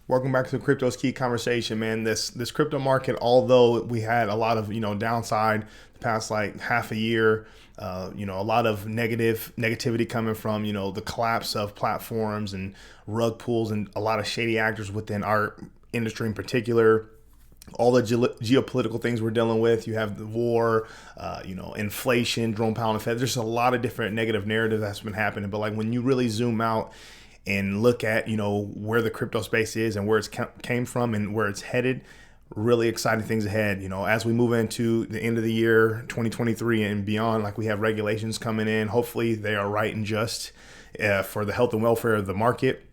Welcome back to Crypto's Key Conversation, man. This crypto market, although we had a lot of downside the past like half a year, a lot of negativity coming from the collapse of platforms and rug pulls and a lot of shady actors within our industry in particular. All the geopolitical things we're dealing with. You have the war, inflation, drone pound effect. There's a lot of different negative narratives that's been happening. But like when you really zoom out and look at where the crypto space is and where it's came from and where it's headed, really exciting things ahead. As we move into the end of the year 2023 and beyond, like we have regulations coming in. Hopefully they are right and just for the health and welfare of the market.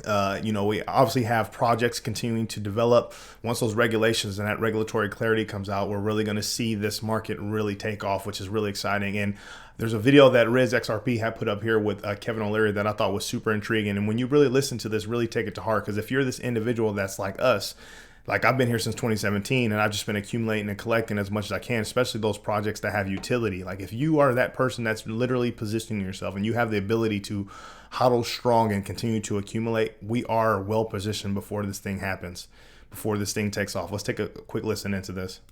We obviously have projects continuing to develop. Once those regulations and that regulatory clarity comes out, we're really going to see this market really take off, which is really exciting. And there's a video that Riz XRP had put up here with Kevin OLeary that I thought was super intriguing. And when you really listen to this, really take it to heart, because if you're this individual that's like us, like I've been here since 2017 and I've just been accumulating and collecting as much as I can, especially those projects that have utility. Like if you are that person that's literally positioning yourself and you have the ability to hodl strong and continue to accumulate, we are well positioned before this thing happens, before this thing takes off. Let's take a quick listen into this.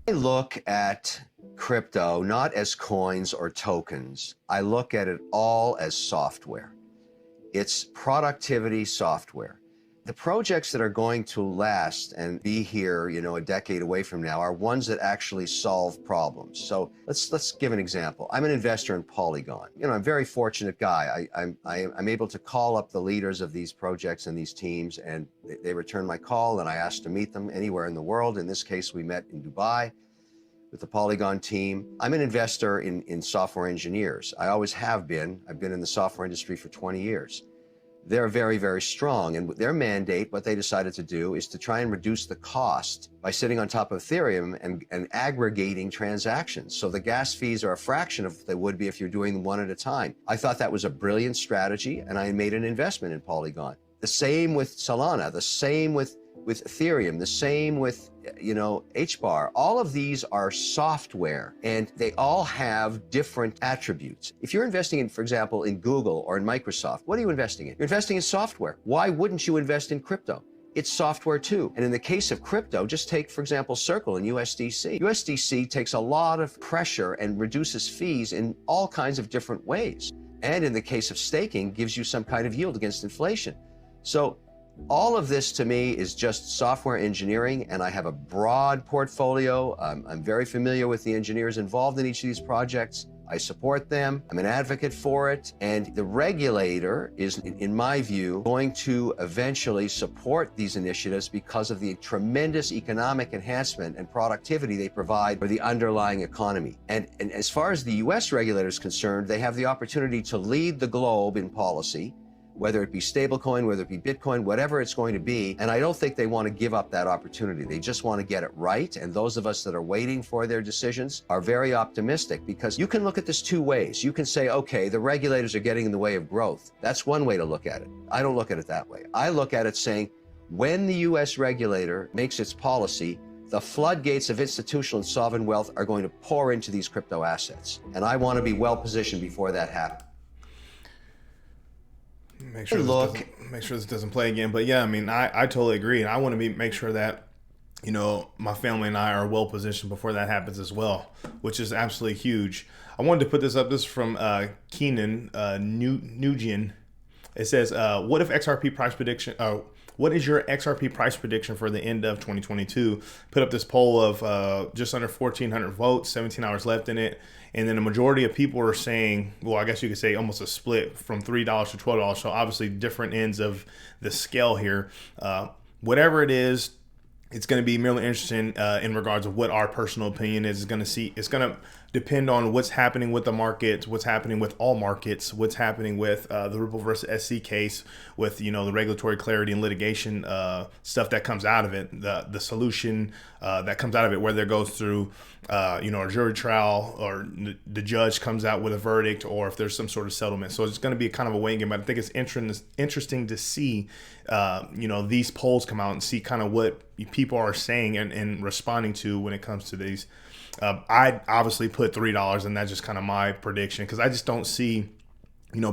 I look at crypto not as coins or tokens. I look at it all as software. It's productivity software. The projects that are going to last and be here, a decade away from now are ones that actually solve problems. So let's give an example. I'm an investor in Polygon. I'm a very fortunate guy. I'm able to call up the leaders of these projects and these teams, and they return my call, and I ask to meet them anywhere in the world. In this case, we met in Dubai with the Polygon team. I'm an investor in software engineers. I always have been. I've been in the software industry for 20 years. They're very, very strong. And their mandate, what they decided to do, is to try and reduce the cost by sitting on top of Ethereum and aggregating transactions. So the gas fees are a fraction of what they would be if you're doing them one at a time. I thought that was a brilliant strategy, and I made an investment in Polygon. The same with Solana, the same with Ethereum, the same with HBAR. All of these are software, and they all have different attributes. If you're investing in, for example, in Google or in Microsoft, what are you investing in? You're investing in software. Why wouldn't you invest in crypto? It's software too. And in the case of crypto, just take, for example, Circle and USDC. USDC takes a lot of pressure and reduces fees in all kinds of different ways. And in the case of staking, gives you some kind of yield against inflation. So all of this to me is just software engineering, and I have a broad portfolio. I'm very familiar with the engineers involved in each of these projects. I support them. I'm an advocate for it. And the regulator is, in my view, going to eventually support these initiatives because of the tremendous economic enhancement and productivity they provide for the underlying economy. And as far as the US regulator is concerned, they have the opportunity to lead the globe in policy, whether it be stablecoin, whether it be Bitcoin, whatever it's going to be. And I don't think they want to give up that opportunity. They just want to get it right. And those of us that are waiting for their decisions are very optimistic, because you can look at this two ways. You can say, okay, the regulators are getting in the way of growth. That's one way to look at it. I don't look at it that way. I look at it saying, when the US regulator makes its policy, the floodgates of institutional and sovereign wealth are going to pour into these crypto assets. And I want to be well positioned before that happens. Make sure this doesn't play again. But yeah, I mean, I totally agree. And I want to make sure that, my family and I are well positioned before that happens as well, which is absolutely huge. I wanted to put this up. This is from Keenan Nugian. It says, what is your XRP price prediction for the end of 2022? Put up this poll of just under 1,400 votes, 17 hours left in it. And then a majority of people are saying, well, I guess you could say almost a split from $3 to $12. So obviously different ends of the scale here. Whatever it is, it's going to be merely interesting in regards of what our personal opinion is. It's going to depend on what's happening with the markets, what's happening with all markets, what's happening with the Ripple versus SC case, with the regulatory clarity and litigation stuff that comes out of it, the solution that comes out of it, whether it goes through a jury trial or the judge comes out with a verdict, or if there's some sort of settlement. So it's going to be kind of a weighing game. But I think it's interesting to see these polls come out and see kind of what people are saying and responding to when it comes to these. I obviously put $3, and that's just kind of my prediction, because I just don't see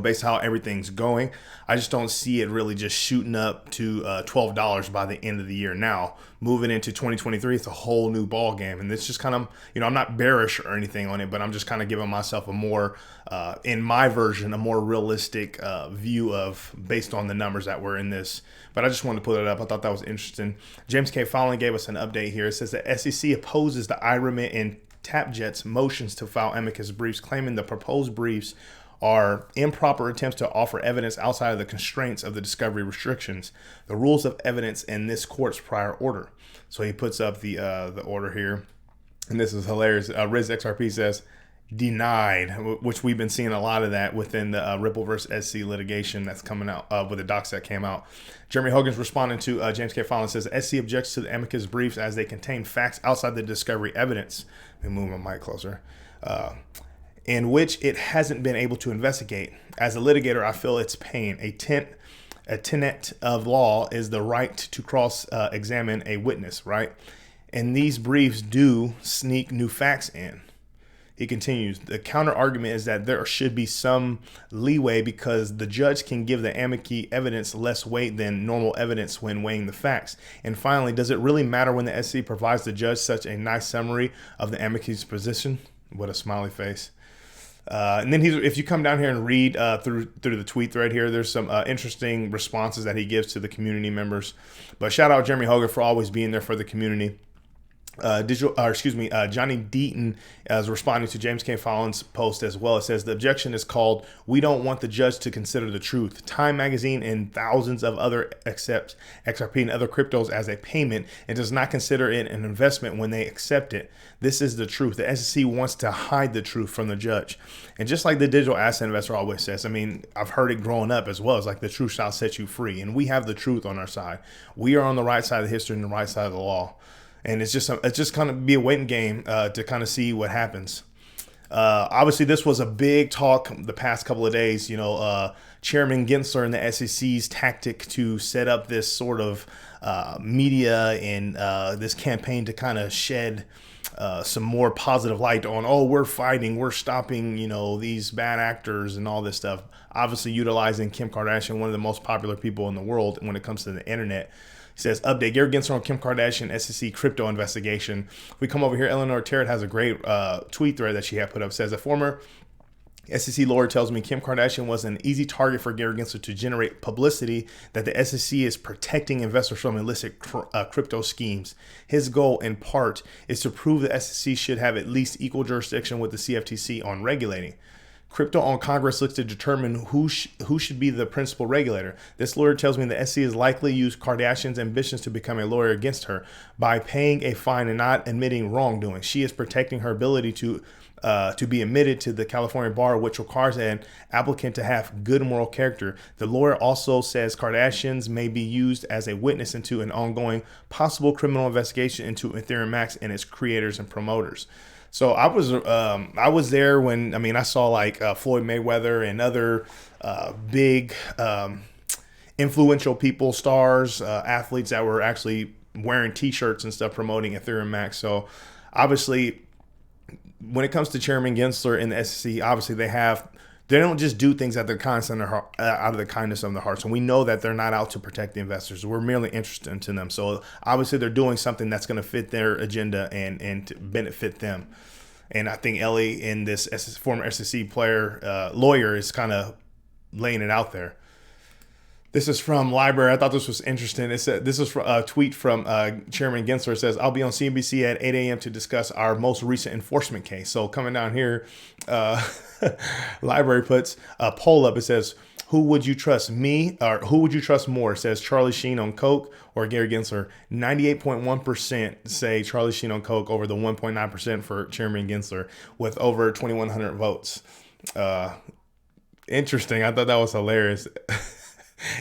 based on how everything's going, I just don't see it really just shooting up to $12 by the end of the year. Now, moving into 2023, it's a whole new ball game, and it's just kind of, I'm not bearish or anything on it, but I'm just kind of giving myself a more, in my version, a more realistic view of based on the numbers that were in this. But I just wanted to put it up. I thought that was interesting. James K. Fallon gave us an update here. It says the SEC opposes the iRemit and TapJet's motions to file amicus briefs, claiming the proposed briefs are improper attempts to offer evidence outside of the constraints of the discovery restrictions, the rules of evidence in this court's prior order. So he puts up the order here, and this is hilarious. Riz XRP says denied, which we've been seeing a lot of that within the Ripple versus SC litigation that's coming out with the docs that came out. Jeremy Hogan's responding to James K. Fallon, says SC objects to the amicus briefs as they contain facts outside the discovery evidence. Let me move my mic closer. In which it hasn't been able to investigate. As a litigator, I feel its pain. A tenet of law is the right to cross-examine a witness, right? And these briefs do sneak new facts in. He continues, the counter argument is that there should be some leeway because the judge can give the amici evidence less weight than normal evidence when weighing the facts. And finally, does it really matter when the SC provides the judge such a nice summary of the amici's position? What a smiley face. And then if you come down here and read through the tweet thread here, there's some interesting responses that he gives to the community members. But shout out Jeremy Hogan for always being there for the community. Johnny Deaton is responding to James K. Fallon's post as well. It says the objection is called "We don't want the judge to consider the truth." Time Magazine and thousands of other accepts XRP and other cryptos as a payment and does not consider it an investment when they accept it. This is the truth. The SEC wants to hide the truth from the judge. And just like the digital asset investor always says, I mean, I've heard it growing up as well. It's like the truth shall set you free. And we have the truth on our side. We are on the right side of history and the right side of the law. And it's just kind of be a waiting game to kind of see what happens. Obviously, this was a big talk the past couple of days. Chairman Gensler and the SEC's tactic to set up this sort of media and this campaign to kind of shed some more positive light on, we're fighting, we're stopping, these bad actors and all this stuff. Obviously, utilizing Kim Kardashian, one of the most popular people in the world when it comes to the internet. Says, update, Gary Gensler on Kim Kardashian SEC crypto investigation. We come over here, Eleanor Terrett has a great tweet thread that she had put up. Says, a former SEC lawyer tells me Kim Kardashian was an easy target for Gary Gensler to generate publicity that the SEC is protecting investors from illicit crypto schemes. His goal, in part, is to prove the SEC should have at least equal jurisdiction with the CFTC on regulating. Crypto on Congress looks to determine who should be the principal regulator. This lawyer tells me the SEC is likely use Kardashian's ambitions to become a lawyer against her by paying a fine and not admitting wrongdoing. She is protecting her ability to be admitted to the California bar, which requires an applicant to have good moral character. The lawyer also says Kardashians may be used as a witness into an ongoing possible criminal investigation into Ethereum Max and its creators and promoters. So I was there when, I saw like Floyd Mayweather and other big influential people, stars, athletes that were actually wearing T-shirts and stuff promoting Ethereum Max. So obviously, when it comes to Chairman Gensler and the SEC, obviously they don't just do things out of the kindness of their hearts. And we know that they're not out to protect the investors. We're merely interested in them. So obviously they're doing something that's going to fit their agenda and to benefit them. And I think Ellie in this former SEC lawyer is kind of laying it out there. This is from Library. I thought this was interesting. It said, this is a tweet from Chairman Gensler. It says, I'll be on CNBC at 8 a.m. to discuss our most recent enforcement case. So coming down here, Library puts a poll up. It says, who would you trust, me or who would you trust more? It says Charlie Sheen on Coke or Gary Gensler. 98.1% say Charlie Sheen on Coke over the 1.9% for Chairman Gensler with over 2,100 votes. Interesting. I thought that was hilarious.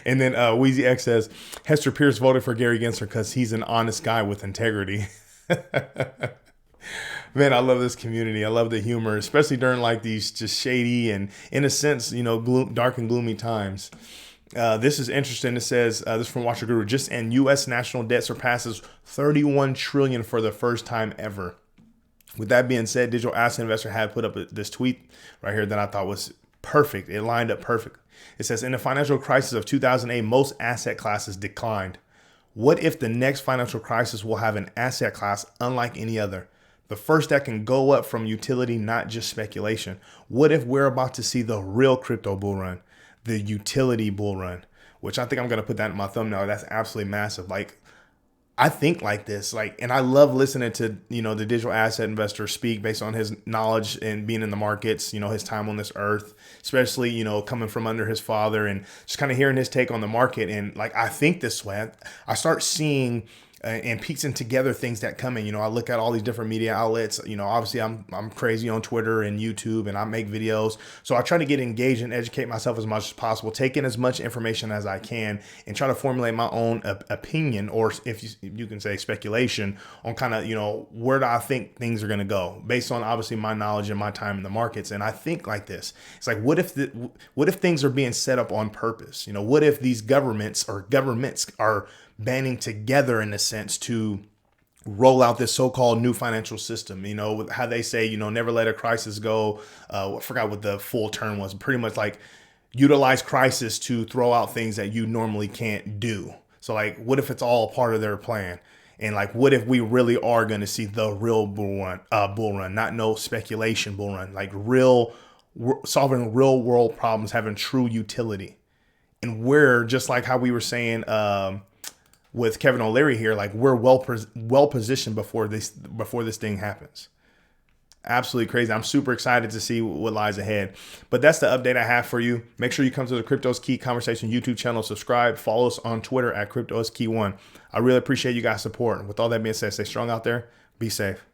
And then Wheezy X says, Hester Pierce voted for Gary Gensler because he's an honest guy with integrity. Man, I love this community. I love the humor, especially during like these just shady and, in a sense, dark and gloomy times. This is interesting. It says, this is from Watcher Guru, just in U.S. national debt surpasses $31 trillion for the first time ever. With that being said, Digital Asset Investor had put up this tweet right here that I thought was Perfect. It lined up perfect. It says, in the financial crisis of 2008, most asset classes declined. What if the next financial crisis will have an asset class unlike any other? The first that can go up from utility, not just speculation. What if we're about to see the real crypto bull run, the utility bull run, which I think I'm going to put that in my thumbnail. That's absolutely massive. Like, I think like this, like, and I love listening to, the digital asset investor speak based on his knowledge and being in the markets, his time on this earth, especially, coming from under his father and just kind of hearing his take on the market. And like, I think this way, I start seeing and piecing together things that come in. I look at all these different media outlets. Obviously I'm crazy on Twitter and YouTube, and I make videos. So I try to get engaged and educate myself as much as possible, take in as much information as I can, and try to formulate my own opinion, or if you can say speculation, on kind of, where do I think things are going to go based on obviously my knowledge and my time in the markets. And I think like this, it's like, what if things are being set up on purpose? What if these governments are banding together in a sense to roll out this so-called new financial system, how they say, never let a crisis go. I forgot what the full term was. Pretty much like utilize crisis to throw out things that you normally can't do. So like, what if it's all part of their plan? And like, what if we really are going to see the real bull run, not no speculation bull run, like solving real world problems, having true utility. And we're just like how we were saying, with Kevin OLeary here, like we're well positioned before this thing happens. Absolutely crazy. I'm super excited to see what lies ahead. But that's the update I have for you. Make sure you come to the Crypto's Key Conversation YouTube channel, subscribe, follow us on Twitter at CryptoIsKey1. I really appreciate you guys' support. With all that being said, stay strong out there. Be safe.